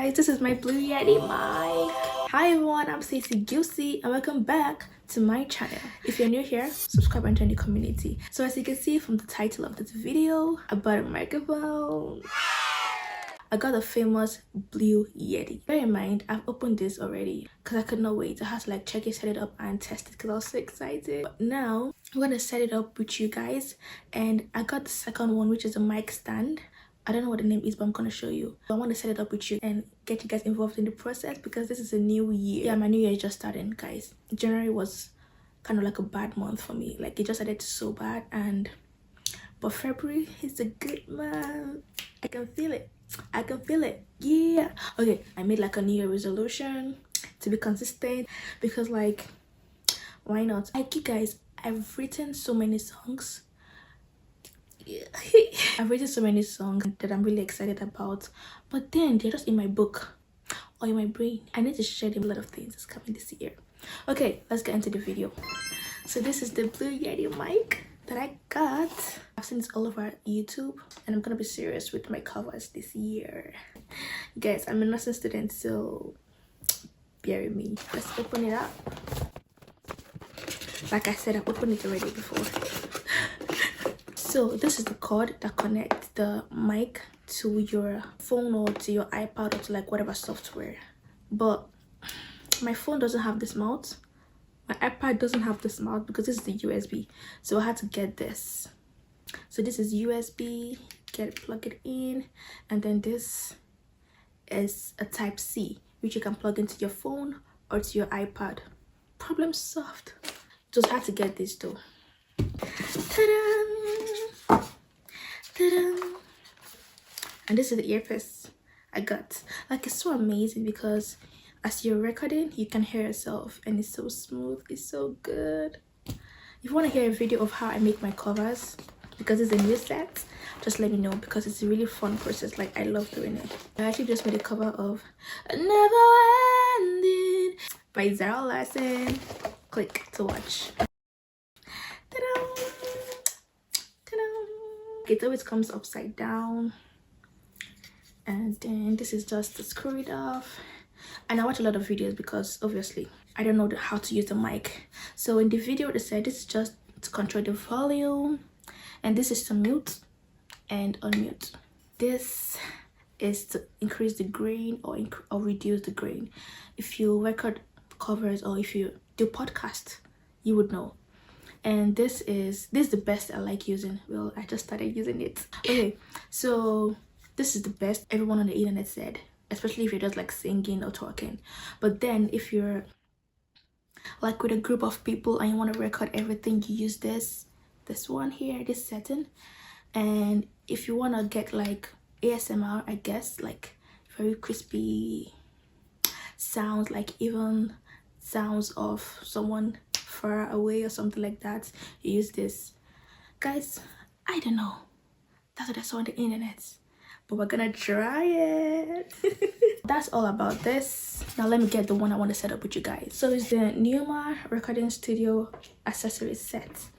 guys, this is my Blue Yeti mic. Hi everyone, I'm Stacy and welcome back to my channel. If you're new here, subscribe and join the community. So as you can see from the title of this video, I bought a microphone. I got a famous Blue Yeti. Bear in mind, I've opened this already because I could not wait. I had to check it, set it up and test it because I was so excited. But now I'm gonna set it up with you guys, and I got the second one, which is a mic stand. I don't know what the name is, but I'm gonna show you. I want to set it up with you and get you guys involved in the process because this is a new year. Yeah, my new year is just starting, guys. January was kind of like a bad month for me. It just started so bad, but February is a good month. I can feel it. Yeah. Okay, I made a new year resolution to be consistent because why not? You guys, I've written so many songs. I've written so many songs that I'm really excited about, but then they're just in my book or in my brain. I need to share them. A lot of things is coming this year. Okay, let's get into the video. So this is the Blue Yeti mic that I got. I've seen this all over YouTube, and I'm gonna be serious with my covers this year. Guys, I'm a nursing student, so bear with me. Let's open it up. Like I said, I've opened it already before. So this is the cord that connects the mic to your phone or to your iPad or to whatever software. But my phone doesn't have this mount. My iPad doesn't have this mount because this is the USB. So I had to get this. So this is USB, plug it in, and then this is a type C, which you can plug into your phone or to your iPad. Problem solved. Just had to get this though. Ta-da! And this is the earpiece I got. It's so amazing because as you're recording, you can hear yourself, and it's so smooth. It's so good. If you want to hear a video of how I make my covers, because it's a new set, just let me know because it's a really fun process. I love doing it. I actually just made a cover of Never Ending by Zara Larson. Click to watch. It always comes upside down, and then this is just to screw it off. And I watch a lot of videos because obviously I don't know how to use the mic. So in the video they said this is just to control the volume, and this is to mute and unmute. This is to increase the gain or reduce the gain. If you record covers or if you do podcasts, you would know. And this is the best I like using. Well, I just started using it. Okay, so this is the best everyone on the internet said, especially if you're just singing or talking. But then if you're with a group of people and you want to record everything, you use this one here, this setting. And if you want to get ASMR, I guess, very crispy sounds, even sounds of someone far away or something like that, you use this. Guys, I don't know, that's what I saw on the internet, but we're gonna try it. That's all about this. Now let me get the one I want to set up with you guys. So it's the NEUMA recording studio accessory set.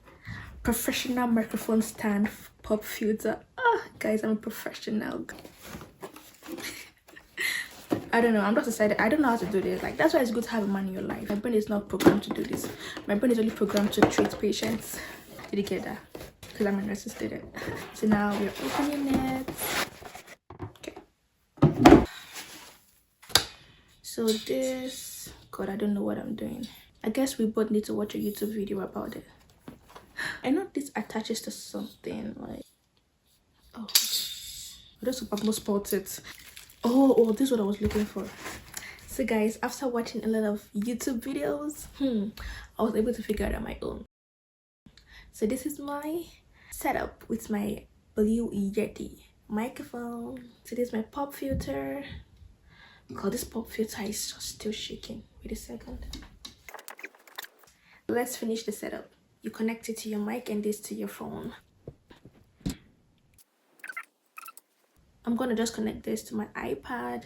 Professional microphone stand, pop filter. Guys, I'm a professional. I don't know, I'm just excited. I don't know how to do this. That's why it's good to have a man in your life. My brain is not programmed to do this. My brain is only programmed to treat patients. Did you get that? Because I'm a nursing student. So now we're opening it. Okay. So this, God, I don't know what I'm doing. I guess we both need to watch a YouTube video about it. I know this attaches to something oh, I just hope I've not spotted it. Oh, this is what I was looking for. So guys, after watching a lot of YouTube videos, I was able to figure it out on my own. So this is my setup with my Blue Yeti microphone. So this is my pop filter. God, this pop filter is still shaking. Wait a second. Let's finish the setup. You connect it to your mic and this to your phone. I'm gonna just connect this to my iPad.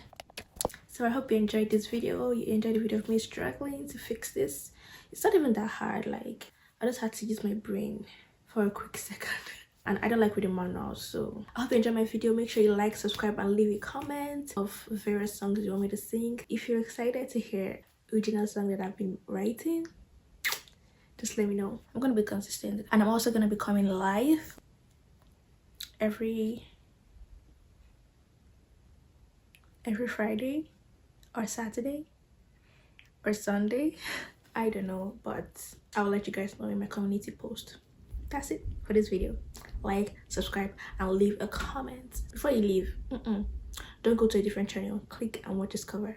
So I hope you enjoyed this video. You enjoyed the video of me struggling to fix this. It's not even that hard. I just had to use my brain for a quick second. and I don't like reading manuals. So I hope you enjoyed my video. Make sure you like, subscribe, and leave a comment of various songs you want me to sing. If you're excited to hear original song that I've been writing, just let me know. I'm gonna be consistent, and I'm also gonna be coming live every Friday or Saturday or Sunday. I don't know, but I'll let you guys know in my community post. That's it for this video. Like, subscribe, and leave a comment. Before you leave, don't go to a different channel. Click and watch this cover.